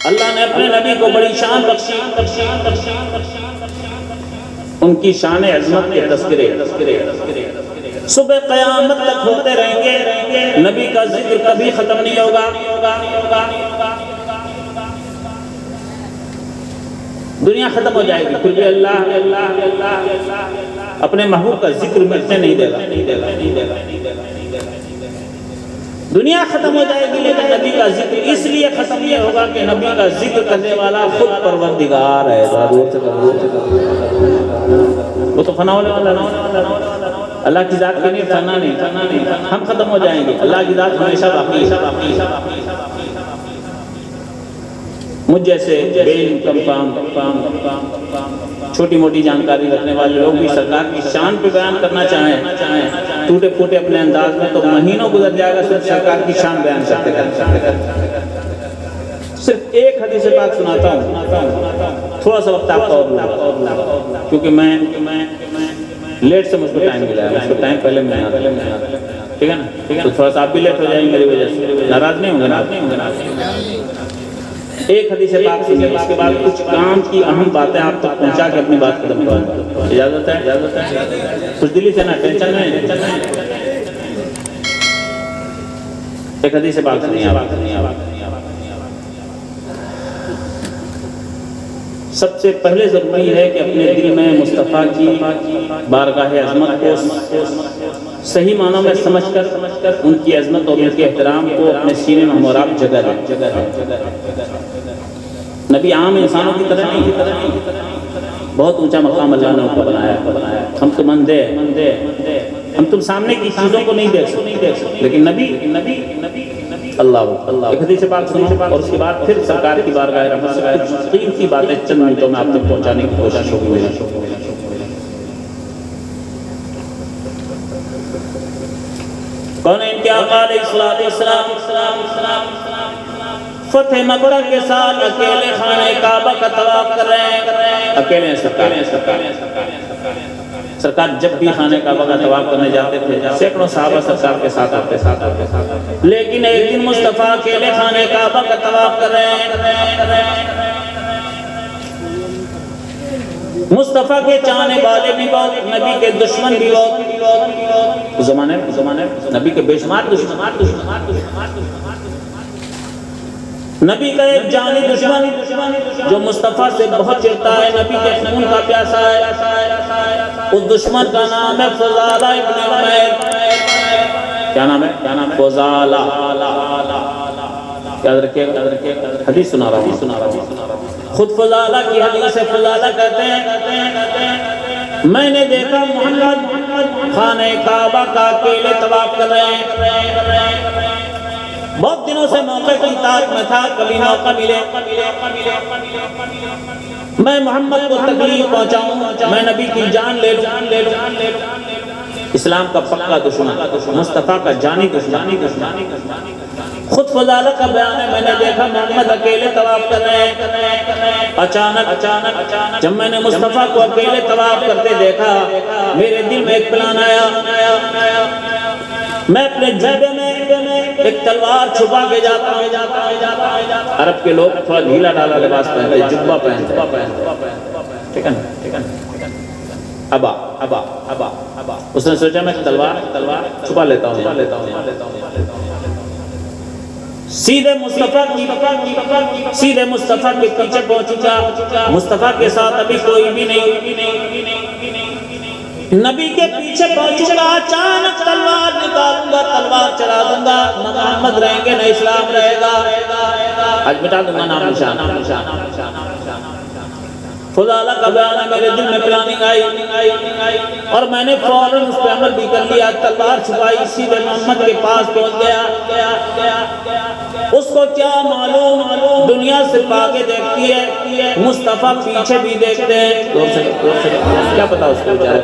اللہ نے اپنے نبی کو بڑی شان بخشی، ان کی شان عظمت کے تذکرے صبح قیامت تک ہوتے رہیں گے، نبی کا ذکر کبھی ختم نہیں ہوگا۔ دنیا ختم ہو جائے گی پھر بھی اللہ اپنے محبوب کا ذکر مٹنے نہیں دے گا۔ دنیا ختم ہو جائے گی لیکن نبی کا ذکر اس لیے ختم نہیں ہوگا کہ نبی کا ذکر کرنے والا خود پروردگار ہے۔ وہ تو فنا ہونے والا نہیں، اللہ کی ذات کے لیے فنا نہیں، ہم ختم ہو جائیں گے، اللہ کی ذات ہمیشہ باقی ہے۔ مجھ جیسے بے انکم چھوٹی موٹی جانکاری رکھنے والے لوگ بھی سرکار کی شان پہ بیان کرنا چاہیں ٹوٹے پھوٹے اپنے انداز میں تو مہینوں گزر جائے گا صرف سرکار کی شان بیان کرتے کرتے۔ صرف ایک حدیث پاک سناتا ہوں، تھوڑا سا وقت آپ کو اور لوں کیونکہ میں لیٹ سے مجھ کو ٹائم ملا ہے، مجھ کو ٹائم پہلے ملنا، ٹھیک ہے نا؟ تو تھوڑا سا آپ بھی لیٹ ہو جائیں میری وجہ سے، ناراض نہیں ہوں گے نا؟ ایک حدیث پاک سنیے، اس کے بعد کچھ کام کی اہم باتیں آپ تک پہنچا کے اپنی بات ختم کروں گا۔ اجازت ہے؟ خوش دلی سے نا، ٹینشن نہیں۔ ایک حدیث پاک سنیے آپ۔ سب سے پہلے ضروری ہے کہ اپنے دل میں مصطفیٰ کی بارگاہ عظمت کو صحیح معنوں میں سمجھ کر ان کی عظمت اور ان کے احترام کو اپنے سینے میں ہموار جگہ دیں۔ نبی عام انسانوں کی طرح نہیں، بہت اونچا مقام اللہ نے ان کو بنایا۔ ہم تم اندھے، ہم تم سامنے کی چیزوں کو نہیں دیکھ سکتے، لیکن نبی اللہ ایک حدیث پاک سنو اور اس کے بعد پھر سرکار کی بارگاہ رحمت سے کچھ قیمتی باتیں چند منٹوں میں آپ تک پہنچانے کی کوشش ہوگی۔ کون ہے ان کے آقا علیہ السلام؟ فتح مکہ کے ساتھ اکیلے خانہ کعبہ کا طواف کر رہے ہیں، اکیلے ہیں سرکار جب بھی خانہ کعبہ کا طواف کرنے جاتے تھے سینکڑوں صحابہ سرکار کے ساتھ آتے، لیکن ایک دن مصطفیٰ اکیلے خانہ کعبہ کا طواف کر رہے ہیں۔ مصطفیٰ کے چاہنے والے بھی بہت، نبی کے دشمن بھی بہت، زمانے نبی کے بے شمار دشمن، نبی کا ایک جانی دشمن جو مصطفیٰ سے بہت چڑھتا ہے، نبی کے خون کا پیاسا ہے، اس دشمن کا نام ہے فضالہ ابن عمیر۔ کیا نام ہے؟ فضالہ۔ یاد رکھیے، حدیث سنا رہا ہوں، خود فضالہ کی حدیث ہے۔ فضالہ کہتے ہیں میں نے دیکھا محمد خانہ کعبہ کا اکیلے طواف کر رہے ہیں، بہت دنوں سے موقع کی تاک میں تھا، کبھی موقع ملے میں محمد کو تکلیف پہنچاؤں، میں نبی کی جان لے لوں۔ اسلام کا پکا دشمن، مصطفیٰ کا جانی دشمن۔ خود فضالہ کا بیان ہے میں نے دیکھا محمد اکیلے طواف کر رہے ہیں، اچانک جب میں نے مصطفیٰ کو اکیلے طواف کرتے دیکھا میرے دل میں ایک پلان آیا، میں اپنے جبے میں ایک تلوار چھپا کے جاتا ہوں۔ عرب کے لوگ تھوڑا ڈھیلا ڈالا لباس پہنتے، جبہ پہنتے، ٹھیک ہے نا؟ ابا اس نے سوچا میں تلوار چھپا لیتا ہوں، سیدھے مصطفیٰ کے پیچھے پہنچا۔ مصطفیٰ کے ساتھ ابھی کوئی بھی نہیں، نبی کے پیچھے پہنچوں گا، اچانک تلوار نکالوں گا، تلوار چلا دوں گا، نہ محمد رہیں گے نہ اسلام رہے گا، آج مٹا دوں گا نام نشان۔ فضالہ کا بیان ہے میرے دل میں پلاننگ آئی اور میں نے فوراً اس پہ عمل بھی کر لیا، تلوار چھپائی، سیدھے محمد کے پاس پہنچ گیا۔ اس کو کیا معلوم دنیا صرف آگے دیکھتی ہے، مصطفیٰ پیچھے بھی دیکھتے ہیں، کیا پتا اس کو بیچارے۔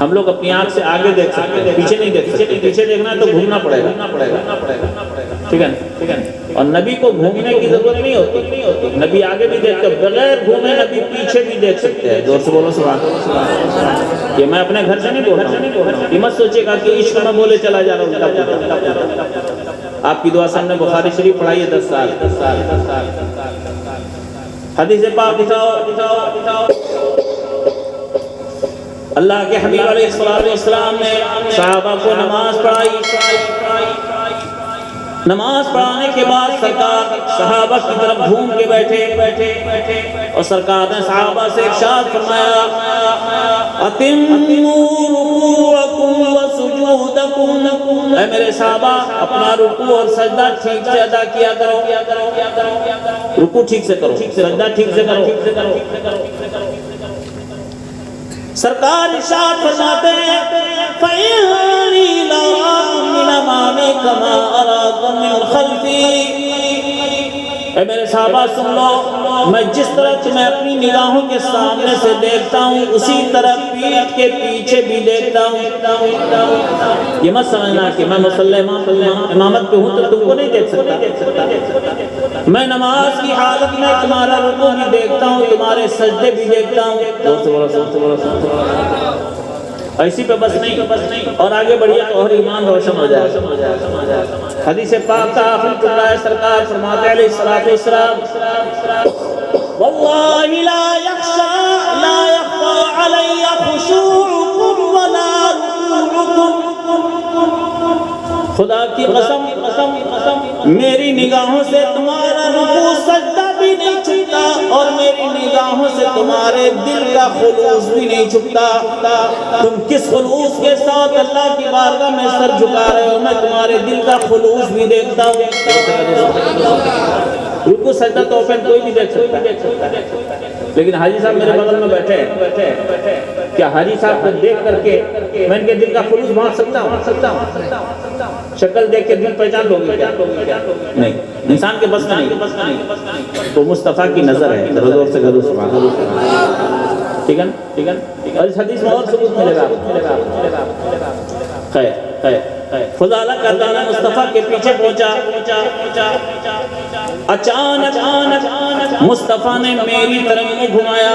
ہم لوگ اپنی آنکھ سے آگے دیکھ سکتے ہیں، پیچھے نہیں دیکھ سکتے، پیچھے دیکھنا ہے تو گھومنا پڑے گا، ٹھیک ہے نا؟ اور نبی کو گھومنے کی ضرورت نہیں ہوتی، نبی آگے بھی دیکھتے، بغیر گھومے نبی پیچھے بھی دیکھ سکتے ہیں۔ زور سے بولو سبحان اللہ۔ یہ میں اپنے گھر سے نہیں بول رہا ہوں، یہ مت سوچے گا کہ عشق میں بولے چلا جا رہا ہوں۔ آپ کی دعا سے ہم نے بخاری شریف پڑھائی ہے 10 سال. حدیث پاک اٹھاؤ. اللہ کے حبیب علیہ السلام نے صحابہ کو نماز پڑھائی. نماز پڑھانے کے بعد سرکار صحابہ کی طرف گھوم کے بیٹھے اور سرکار نے صحابہ سے ارشاد فرمایا اتموا رکوعکم وسجودکم، اے میرے صحابہ اپنا رکوع اور سجدہ ٹھیک سے ادا کیا کرو. رکوع ٹھیک سے کرو، سجدہ ٹھیک سے کرو. سرکار ارشاد فرماتے ہیں فَإِنِّي لَأَرَاكُم مِّنْ أَمَامِي كَمَا أَرَاكُم مِّنْ خَلْفِي. اے میرے صحابہ سن لو، میں جس طرح تمہیں اپنی نگاہوں کے سامنے سے دیکھتا ہوں اسی طرح پیٹھ کے پیچھے بھی دیکھتا ہوں. یہ مت سمجھنا کہ میں مصلی امامت پہ ہوں تو تم کو نہیں دیکھ سکتا. میں نماز کی حالت میں تمہارا رکوع بھی دیکھتا ہوں، تمہارے سجدے بھی دیکھتا ہوں. ایسی پہ بس نہیں اور آگے بڑھیا تو اور ایمان روشن ہو جائے. حدیث پاک کا آخر اللہ سرکار فرماتے ہیں علیہ السلام واللہ لا يخفى علی خشوعکم ولا رکوعکم. خدا کی قسم میری نگاہوں سے تمہارا رکوع سجدہ بھی نہیں چھپتا اور میری نگاہوں سے تمہارے دل کا خلوص بھی نہیں چھپتا. تم کس خلوص کے ساتھ اللہ کی بارگاہ میں سر جھکا رہے ہو میں تمہارے دل کا خلوص بھی دیکھتا ہوں. رکوع سجدہ تو اوپن کوئی بھی دیکھ سکتا ہے، لیکن حاجی صاحب میرے بغل میں بیٹھے کیا حاجی صاحب کو دیکھ کر کے میں ان کے دل کا خلوص بانٹ سکتا ہوں؟ شکل دیکھ کے دل پہچان لو گے کیا؟ نہیں، انسان کے بس میں نہیں. تو مصطفیٰ کی نظر ہے. زور سے گھروں سبحان اللہ. ٹھیک ہے. اور اس حدیث میں اور ثبوت ملے گا. خیر. فضالہ کا دانا مصطفیٰ کے پیچھے پہنچا. اچانک مصطفیٰ نے میری طرف منہ گھمایا.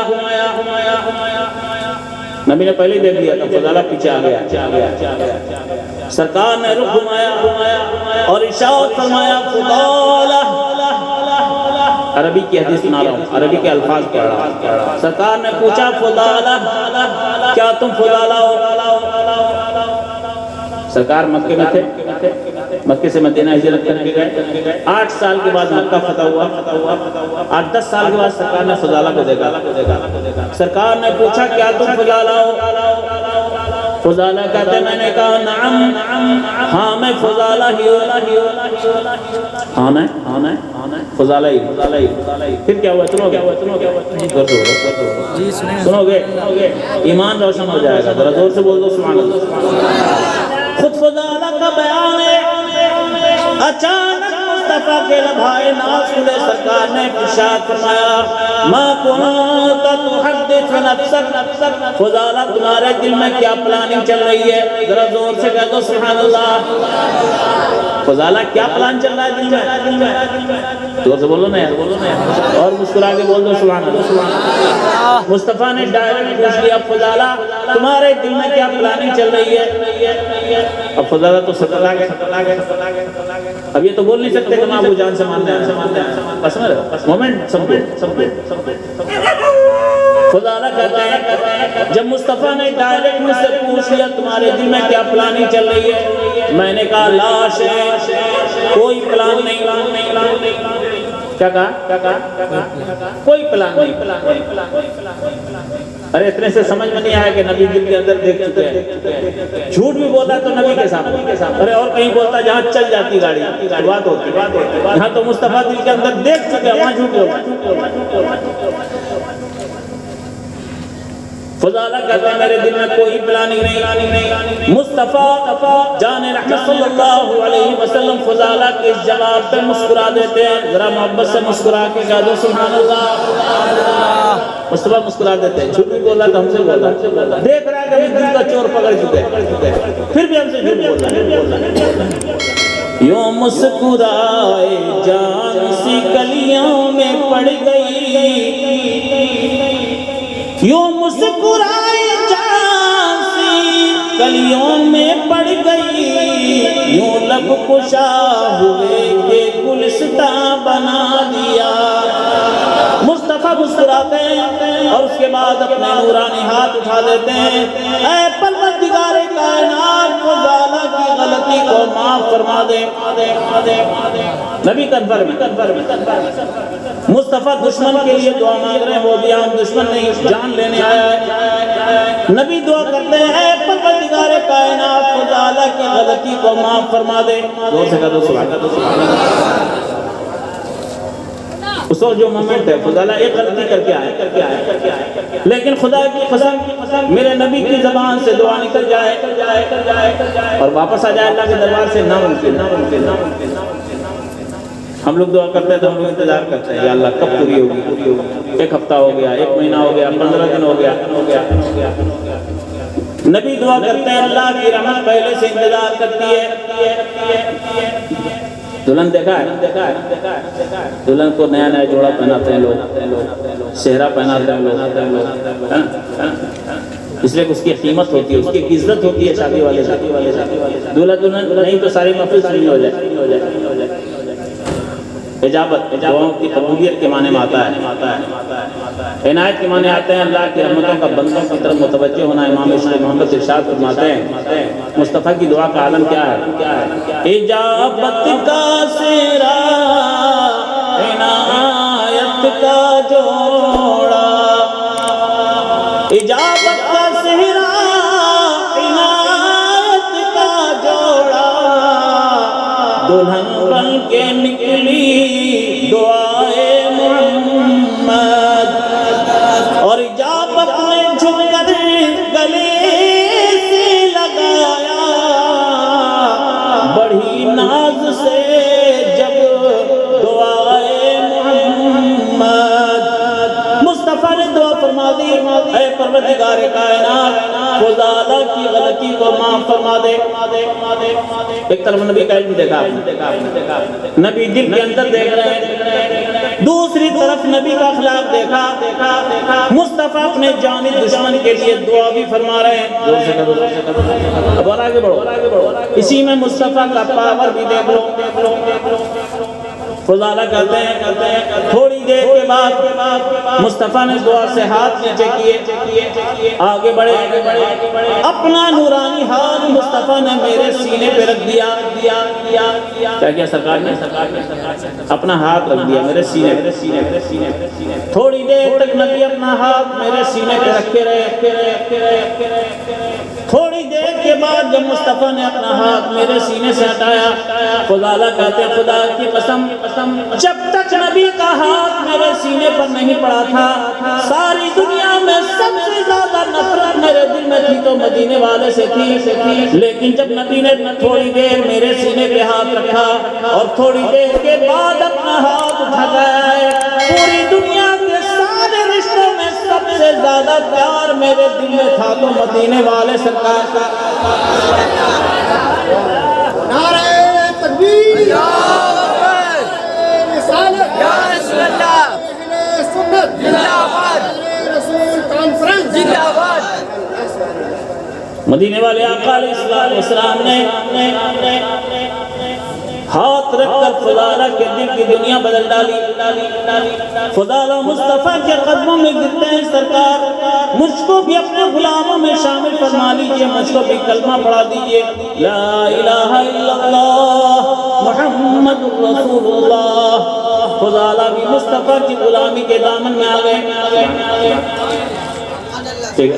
نبی نے پہلے دیکھ لیا تھا، فضالہ پیچھے آ گیا. سرکار نے رخ گھمایا اور ارشاد فرمایا فضالہ. عربی کی حدیث سنا رہا ہوں، عربی کے الفاظ پڑھ رہا ہوں. سرکار نے پوچھا فضالہ کیا تم فضالہ ہو؟ سرکار مکے میں تھے، مکے سے مدینہ ہجرت کر کے گئے. 8 سال کے بعد مکہ فتح ہوا. 8-10 سال کے بعد سرکار نے فضالہ کو دیکھا. سرکار نے پوچھا کیا تم فضالہ ہو؟ فضالہ کہتے میں نے کہا نعم، ہاں میں فضالہ ہی ہوں. ہاں میں فضالہ ہی. پھر کیا ہوا؟ سنو گے ایمان روشن ہو جائے گا. ذرا زور سے بول دو سبحان اللہ. خود فضالہ کا بیان ہے. اچانک مصطفیٰ کے لبھائے ناز کھلے. سرکار نے ارشاد فرمایا ما کنت تحدث نفسک. فضالہ تمہارے دل میں کیا پلاننگ چل رہی ہے؟ ذرا زور سے کہہ دو سبحان اللہ. فضالہ کیا پلان چل رہا ہے دل میں؟ زور سے بولو نا یار، اور مسکرا کے بول دو سبحان اللہ. مصطفیٰ نے ڈائریکٹ پوچھ لیا فضالہ تمہارے دل میں کیا پلاننگ چل رہی ہے؟ اب فضالہ تو سٹل آ گئے. اب یہ تو بول نہیں سکتے کہ میں ابو جان سے مانتے ہیں. بس مومنٹ سمجھو. فضالہ کہتے ہیں جب مصطفیٰ نے ڈائریکٹ مجھ سے پوچھ لیا تمہارے دل میں کیا پلاننگ چل رہی ہے، میں نے کہا لا شیء، کوئی پلان نہیں. کیا کہا؟ کوئی پلان نہیں. ارے اتنے سے سمجھ میں نہیں آیا کہ نبی دل کے اندر دیکھ چکے ہیں. جھوٹ بھی بولتا تو نبی کے سامنے. ارے اور کہیں بولتا جہاں چل جاتی گاڑی بات ہوتی. یہاں تو مصطفیٰ دل کے اندر دیکھ چکے ہیں، وہاں جھوٹ بولتا. فضالہ کہتا ہے میرے دل میں کوئی پلاننگ نہیں. مصطفیٰ جان رحمت صلی اللہ علیہ وسلم فضالہ کے جواب پہ مسکرا دیتے ہیں. ذرا محبت سے مسکرا کے کہہ دو سبحان اللہ. مصطفیٰ مسکرا دیتے ہیں. جھوٹ بھی بولا تو ہم سے بولا. دیکھ رہا ہے کہ دل کا چور پکڑ چکے ہیں، پھر بھی ہم سے جھوٹ بولا. یوں مسکرائے جان سی کلیوں میں پڑ گئی، یوں مسکرائے جان سی کلیوں میں پڑ گئی، یوں لب کشا ہوئے کہ گلستان بنا دیا۔ مصطفیٰ مسکراتے ہیں اور اس کے بعد اپنے نورانی ہاتھ اٹھا لیتے ہیں، اے پروردگار کائنات فضالہ کی غلطی کو معاف فرما دے۔ نبی کنفر میں مصطفیٰ دشمن کے لیے دعا مانگ رہے ہیں، وہ بھی ہم دشمن نہیں جان لینے آیا ہے۔ نبی دعا کرتے ہیں، اے پروردگار کائنات فضالہ کی غلطی کو معاف فرما دے۔ دور سے کہہ دو سبحان اللہ۔ اس وقت جو مومنٹ ہے خدا اللہ ایک غلطی کر کے آئے، لیکن خدا کی قسم میرے نبی کی زبان سے دعا نکل جائے اور واپس آ جائے اللہ کے دربار سے، ناممکن۔ ہم لوگ دعا کرتے ہیں تو ہم لوگ انتظار کرتے ہیں، یا اللہ کب پوری ہوگی؟ ایک ہفتہ ہو گیا، ایک مہینہ ہو گیا، 15 دن ہو گیا۔ نبی دعا کرتے ہیں اللہ کی رحمت پہلے سے انتظار کرتی ہے۔ دلہن دیکھا ہے، دلہن کو نیا نیا جوڑا پہناتے ہیں لوگ، سہرا پہناتے ہیں لوگ، اس لیے اس کی قیمت ہوتی ہے، اس کی عزت ہوتی ہے شادی والے۔ دلہن نہیں تو ساری محفوظ نہیں ہو جائے۔ اجابت دعاؤں کی قبولیت کے معنی میں آتا ہے، عنایت کے معنی آتے ہیں اللہ کی رحمتوں کا بندوں کی طرف متوجہ ہونا۔ امام عشق محمد ارشاد فرماتے ہیں مصطفیٰ کی دعا کا عالم کیا ہے؟ اجابت کا سہرا عنایت کا جوڑا، اجابت کا سہرا عنایت کا جوڑا، دلہن بن کے نکلی دعائے محمد، اور اجابت میں جھک کر گلے سے لگایا، بڑھی ناز سے جب دعائے محمد۔ مصطفیٰ نے دعا فرما دی، اے پروردگار کائنات فضالہ کی غلطی کو معاف فرما دے۔ ایک طرف نبی کا علم دیکھا، نبی دل کے اندر دیکھ رہے ہیں، دوسری طرف نبی کا اخلاق دیکھا۔ مصطفیٰ اپنے جانی دشمن کے لیے دعا بھی فرما رہے ہیں۔ اب اور آگے بڑھو، اسی میں مصطفیٰ کا پاور بھی دیکھ لو۔ فضالہ کہتے ہیں تھوڑی دیر کے بعد مصطفیٰ نے دعا سے ہاتھ نیچے کیے، آگے بڑھے، اپنا نورانی ہاتھ مصطفیٰ نے میرے سینے پہ رکھ دیا۔ کیا سرکار نے اپنا ہاتھ رکھ دیا میرے سینے پہ۔ تھوڑی دیر تک نبی اپنا ہاتھ میرے سینے پہ رکھے رہے۔ تھوڑی دیر کے بعد جب مصطفیٰ نے اپنا ہاتھ میرے سینے سے ہٹایا، فضالہ کہتے ہیں خدا کی قسم جب تک نبی کا ہاتھ میرے سینے پر نہیں پڑا تھا، ساری دنیا میں سب سے زیادہ نفرت میرے دل میں تھی تو مدینے والے سے تھی، لیکن جب نبی نے تھوڑی دیر میرے سینے پہ ہاتھ رکھا اور تھوڑی دیر کے بعد اپنا ہاتھ اٹھا گیا، پوری دنیا کے سارے رشتوں میں سب سے زیادہ پیار میرے دل میں تھا تو مدینے والے سرکار کا۔ نعرہ تکبیر، رسالت، یا رسول اللہ، اہل سنت، زندہ باد، رسول کانفرنس، زندہ باد۔ مدینے والے آقا علیہ السلام نے ہاتھ رکھ کر فضالہ کے دل کی دنیا بدل ڈالی۔ فضالہ مصطفیٰ کے قدموں میں گرتے ہیں، سرکار مجھ کو بھی اپنے غلاموں میں شامل فرما لیجئے، مجھ کو بھی کلمہ پڑھا دیجئے، لا الہ الا اللہ محمد رسول اللہ۔ فضالہ بھی مصطفیٰ کی غلامی کے دامن میں آ گئے۔ ٹھیک ہے